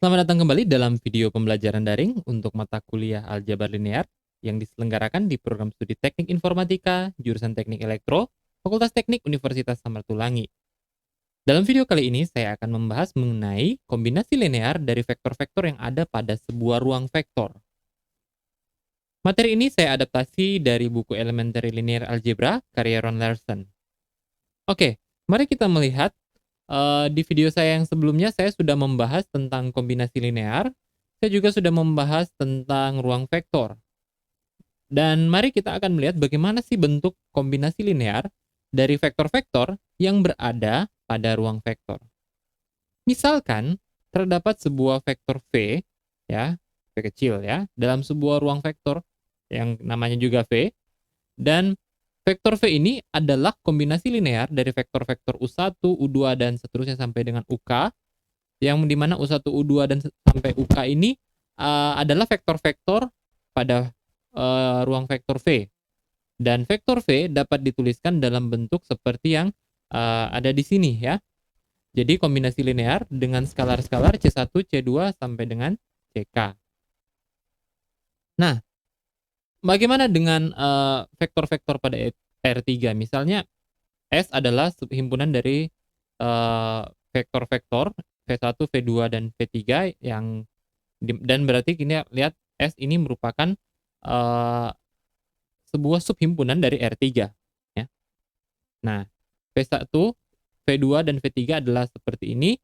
Selamat datang kembali dalam video pembelajaran daring untuk mata kuliah Aljabar Linear yang diselenggarakan di program studi Teknik Informatika, jurusan Teknik Elektro, Fakultas Teknik Universitas Samratulangi. Dalam video kali ini, saya akan membahas mengenai kombinasi linear dari vektor-vektor yang ada pada sebuah ruang vektor. Materi ini saya adaptasi dari buku Elementary Linear Algebra karya Ron Larson. Oke, mari kita melihat di video saya yang sebelumnya saya sudah membahas tentang kombinasi linear, saya juga sudah membahas tentang ruang vektor. Dan mari kita akan melihat bagaimana sih bentuk kombinasi linear dari vektor-vektor yang berada pada ruang vektor. Misalkan terdapat sebuah vektor V, ya, V kecil ya, dalam sebuah ruang vektor yang namanya juga V, dan vektor V ini adalah kombinasi linear dari vektor-vektor U1, U2, dan seterusnya sampai dengan UK, yang dimana U1, U2, dan sampai UK ini adalah vektor-vektor pada ruang vektor V. Dan vektor V dapat dituliskan dalam bentuk seperti yang ada di sini ya. Jadi kombinasi linear dengan skalar-skalar C1, C2, sampai dengan CK. Nah, bagaimana dengan vektor-vektor pada R3? Misalnya S adalah himpunan dari vektor-vektor V1, V2, dan V3 yang dan berarti ini lihat S ini merupakan uh, sebuah subhimpunan dari R3 ya. Nah, V1, V2, dan V3 adalah seperti ini.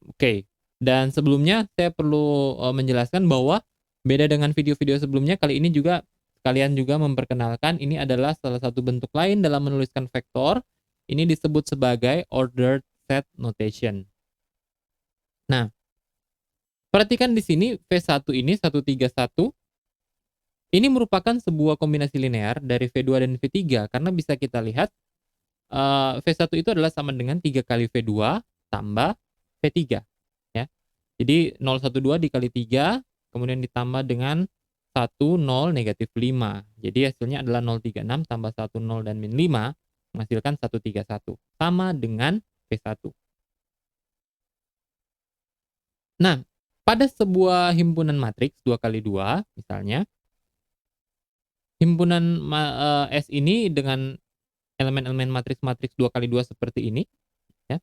Oke. Dan sebelumnya saya perlu menjelaskan bahwa beda dengan video-video sebelumnya, kali ini juga kalian juga memperkenalkan ini adalah salah satu bentuk lain dalam menuliskan vektor. Ini disebut sebagai ordered set notation. Nah, perhatikan di sini V1 ini 131 ini merupakan sebuah kombinasi linear dari V2 dan V3 karena bisa kita lihat V1 itu adalah sama dengan 3 kali V2 tambah V3 ya. Jadi 012 dikali 3 kemudian ditambah dengan 1 0 negatif 5. Jadi hasilnya adalah 036 tambah 1 0 dan min 5 menghasilkan 131 sama dengan V1. Nah, pada sebuah himpunan matriks 2 kali 2 misalnya, himpunan S ini dengan elemen-elemen matriks-matriks 2 kali 2 seperti ini ya.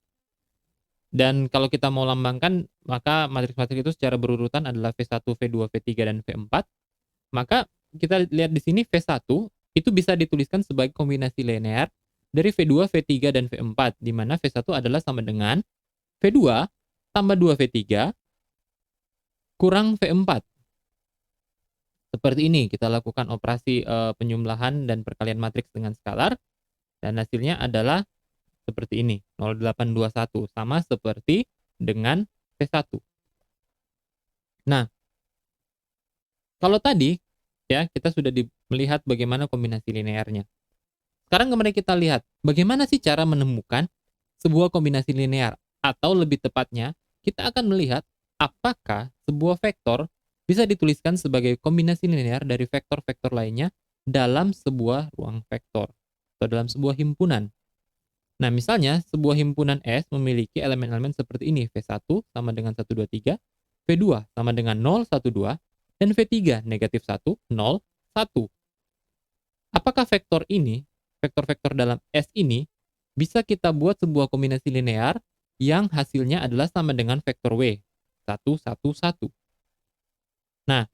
Dan kalau kita mau lambangkan, maka matriks-matriks itu secara berurutan adalah V1, V2, V3, dan V4. Maka kita lihat di sini V1 itu bisa dituliskan sebagai kombinasi linear dari V2, V3, dan V4, di mana V1 adalah sama dengan V2 tambah 2V3 kurang V4. Seperti ini kita lakukan operasi penjumlahan dan perkalian matriks dengan skalar, dan hasilnya adalah seperti ini, 0821 sama seperti dengan V1. Nah, kalau tadi ya kita sudah melihat bagaimana kombinasi linearnya. Sekarang kembali kita lihat bagaimana sih cara menemukan sebuah kombinasi linear, atau lebih tepatnya kita akan melihat apakah sebuah vektor bisa dituliskan sebagai kombinasi linear dari vektor-vektor lainnya dalam sebuah ruang vektor atau dalam sebuah himpunan. Nah, misalnya sebuah himpunan S memiliki elemen-elemen seperti ini, V1 sama dengan 123, V2 sama dengan 012, dan V3 negatif 1, 0, 1. Apakah vektor ini, vektor-vektor dalam S ini, bisa kita buat sebuah kombinasi linear yang hasilnya adalah sama dengan vektor W, 1, 1, 1. Nah,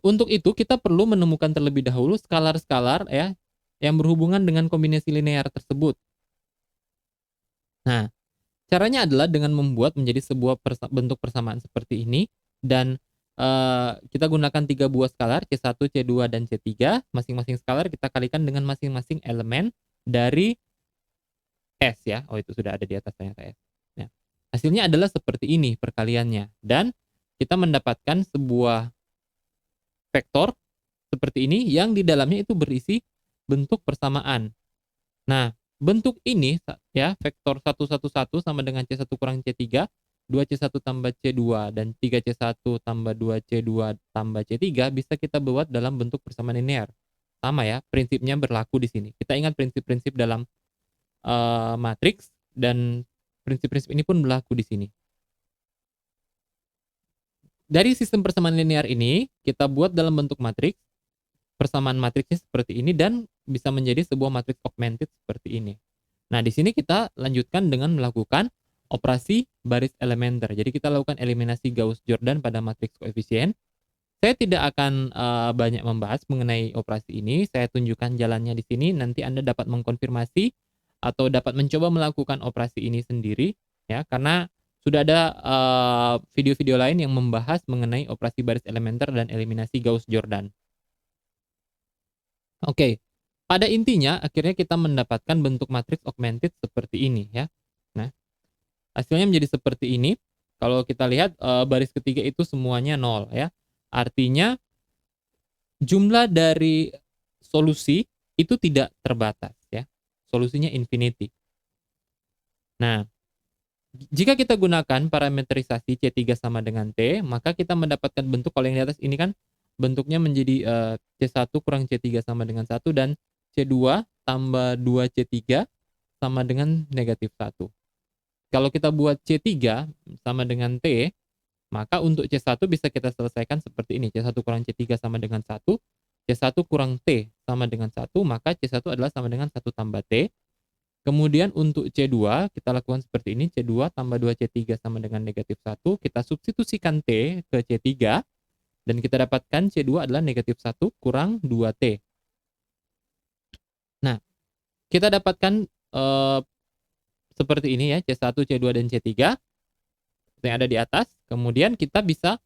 untuk itu kita perlu menemukan terlebih dahulu skalar-skalar ya yang berhubungan dengan kombinasi linear tersebut. Nah, caranya adalah dengan membuat menjadi sebuah bentuk persamaan seperti ini, dan kita gunakan 3 buah skalar C1, C2, dan C3. Masing-masing skalar kita kalikan dengan masing-masing elemen dari S ya. Oh, itu sudah ada di atas ternyata S. Nah, hasilnya adalah seperti ini perkaliannya, dan kita mendapatkan sebuah vektor seperti ini yang di dalamnya itu berisi bentuk persamaan. Nah, bentuk ini ya, vektor 111 sama dengan C1 kurang C3, 2C1 tambah C2, dan 3C1 tambah 2C2 tambah C3 bisa kita buat dalam bentuk persamaan linear. Sama ya, prinsipnya berlaku di sini. Kita ingat prinsip-prinsip dalam matriks, dan prinsip-prinsip ini pun berlaku di sini. Dari sistem persamaan linear ini kita buat dalam bentuk matriks, persamaan matriksnya seperti ini dan bisa menjadi sebuah matriks augmented seperti ini. Nah, di sini kita lanjutkan dengan melakukan operasi baris elementer. Jadi kita lakukan eliminasi Gauss-Jordan pada matriks koefisien. Saya tidak akan banyak membahas mengenai operasi ini. Saya tunjukkan jalannya di sini. Nanti Anda dapat mengkonfirmasi atau dapat mencoba melakukan operasi ini sendiri, ya, karena sudah ada video-video lain yang membahas mengenai operasi baris elementer dan eliminasi Gauss-Jordan. Oke, pada intinya akhirnya kita mendapatkan bentuk matriks augmented seperti ini, ya. Nah, hasilnya menjadi seperti ini. Kalau kita lihat baris ketiga itu semuanya 0, ya. Artinya jumlah dari solusi itu tidak terbatas, ya. Solusinya infinity. Nah, jika kita gunakan parametrisasi C3 sama dengan T, maka kita mendapatkan bentuk, kalau yang di atas ini kan bentuknya menjadi C1 kurang C3 sama dengan 1 dan C2 tambah 2C3 sama dengan negatif 1. Kalau kita buat C3 sama dengan T, maka untuk C1 bisa kita selesaikan seperti ini. C1 kurang C3 sama dengan 1. C1 kurang T sama dengan 1, maka C1 adalah sama dengan 1 tambah T. Kemudian untuk C2, kita lakukan seperti ini. C2 tambah 2C3 sama dengan negatif 1. Kita substitusikan T ke C3. Dan kita dapatkan C2 adalah negatif 1 kurang 2T. Nah, kita dapatkan seperti ini, ya. C1, C2, dan C3 yang ada di atas. Kemudian kita bisa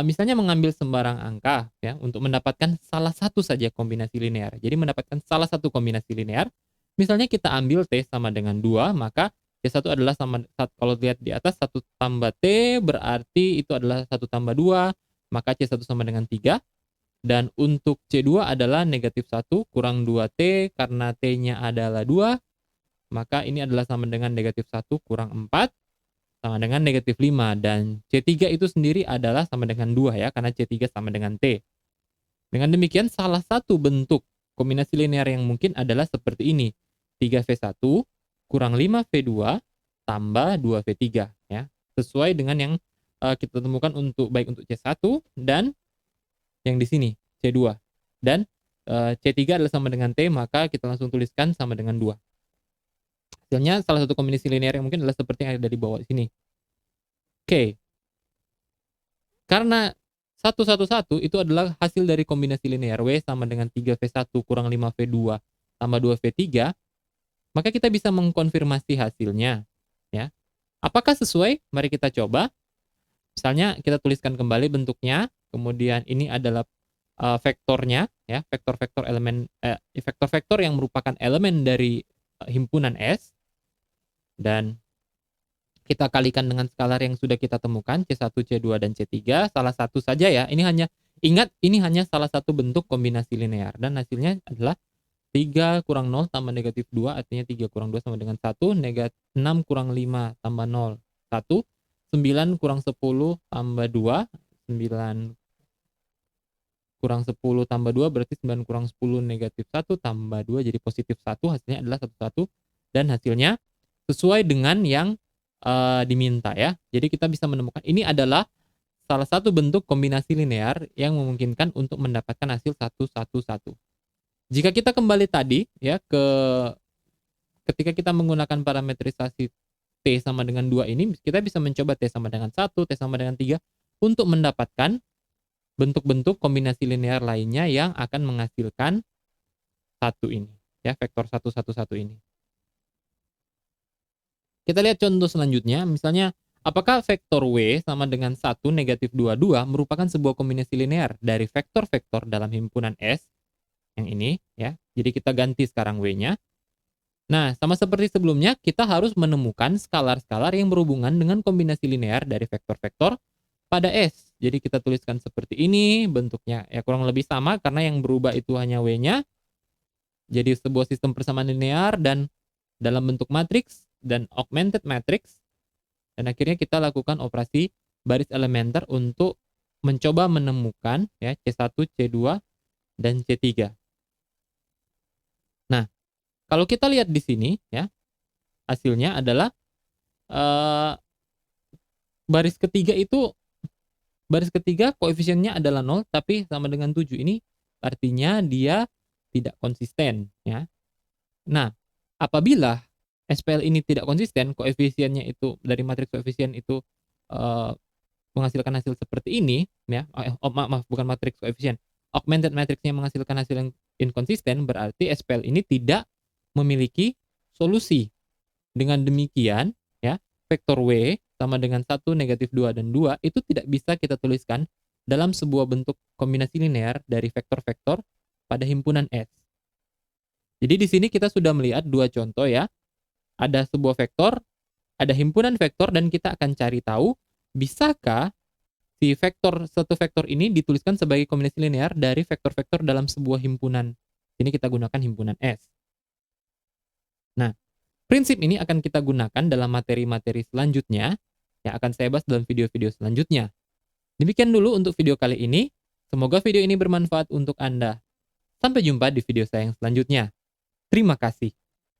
misalnya mengambil sembarang angka, ya, untuk mendapatkan salah satu saja kombinasi linear. Jadi mendapatkan salah satu kombinasi linear. Misalnya kita ambil T sama dengan 2, maka C1 adalah sama, kalau lihat di atas 1 tambah T berarti itu adalah 1 tambah 2, maka C1 sama dengan 3. Dan untuk C2 adalah negatif 1 kurang 2T, karena T-nya adalah 2, maka ini adalah sama dengan negatif 1 kurang 4, sama dengan negatif 5. Dan C3 itu sendiri adalah sama dengan 2, ya, karena C3 sama dengan T. Dengan demikian, salah satu bentuk kombinasi linear yang mungkin adalah seperti ini. 3V1 kurang 5V2 tambah 2V3, ya. Sesuai dengan yang kita temukan baik untuk C1 dan yang di sini C2. Dan C3 adalah sama dengan T, maka kita langsung tuliskan sama dengan 2. Hasilnya salah satu kombinasi linear yang mungkin adalah seperti yang ada di bawah sini. Oke. Karena 111 itu adalah hasil dari kombinasi linear W sama dengan 3V1 kurang 5V2 tambah 2V3, maka kita bisa mengkonfirmasi hasilnya, ya. Apakah sesuai? Mari kita coba. Misalnya kita tuliskan kembali bentuknya, kemudian ini adalah vektornya, ya, vektor-vektor elemen vektor-vektor yang merupakan elemen dari himpunan S, dan kita kalikan dengan skalar yang sudah kita temukan, C1, C2, dan C3, salah satu saja, ya. Ingat, ini hanya salah satu bentuk kombinasi linear, dan hasilnya adalah 3 kurang 0 tambah negatif 2, artinya 3 kurang 2 sama dengan 1, 6 kurang 5 tambah 0, 1, 9 kurang 10 tambah 2, 9 kurang 10 tambah 2, berarti 9 kurang 10 negatif 1 tambah 2, jadi positif 1, hasilnya adalah 11, dan hasilnya sesuai dengan yang diminta, ya. Jadi kita bisa menemukan ini adalah salah satu bentuk kombinasi linear yang memungkinkan untuk mendapatkan hasil 111. Jika kita kembali tadi, ya, ketika kita menggunakan parametrisasi T sama dengan 2 ini, kita bisa mencoba T sama dengan 1, T sama dengan 3 untuk mendapatkan bentuk-bentuk kombinasi linear lainnya yang akan menghasilkan satu ini, ya, vektor 111 ini. Kita lihat contoh selanjutnya, misalnya apakah vektor W sama dengan 1 negatif 22 merupakan sebuah kombinasi linear dari vektor-vektor dalam himpunan S yang ini, ya. Jadi kita ganti sekarang W-nya. Nah, sama seperti sebelumnya, kita harus menemukan skalar-skalar yang berhubungan dengan kombinasi linear dari vektor-vektor pada S. Jadi kita tuliskan seperti ini, bentuknya ya kurang lebih sama karena yang berubah itu hanya W-nya. Jadi sebuah sistem persamaan linear dan dalam bentuk matriks dan augmented matrix. Dan akhirnya kita lakukan operasi baris elementer untuk mencoba menemukan, ya, C1, C2, dan C3. Nah, kalau kita lihat di sini, ya, hasilnya adalah baris ketiga itu Baris ketiga koefisiennya adalah 0 tapi sama dengan 7. Ini artinya dia tidak konsisten ya. Nah, apabila SPL ini tidak konsisten, koefisiennya itu dari matriks koefisien itu eh, menghasilkan hasil seperti ini ya. Maaf, bukan matriks koefisien. Augmented matrixnya menghasilkan hasil yang inkonsisten, berarti SPL ini tidak memiliki solusi. Dengan demikian, ya, vektor W sama dengan 1, negatif 2, dan 2 itu tidak bisa kita tuliskan dalam sebuah bentuk kombinasi linear dari vektor-vektor pada himpunan S. Jadi di sini kita sudah melihat dua contoh ya. Ada sebuah vektor, ada himpunan vektor, dan kita akan cari tahu bisakah si satu vektor ini dituliskan sebagai kombinasi linear dari vektor-vektor dalam sebuah himpunan. Ini kita gunakan himpunan S. Nah, prinsip ini akan kita gunakan dalam materi-materi selanjutnya yang akan saya bahas dalam video-video selanjutnya. Demikian dulu untuk video kali ini. Semoga video ini bermanfaat untuk Anda. Sampai jumpa di video saya yang selanjutnya. Terima kasih.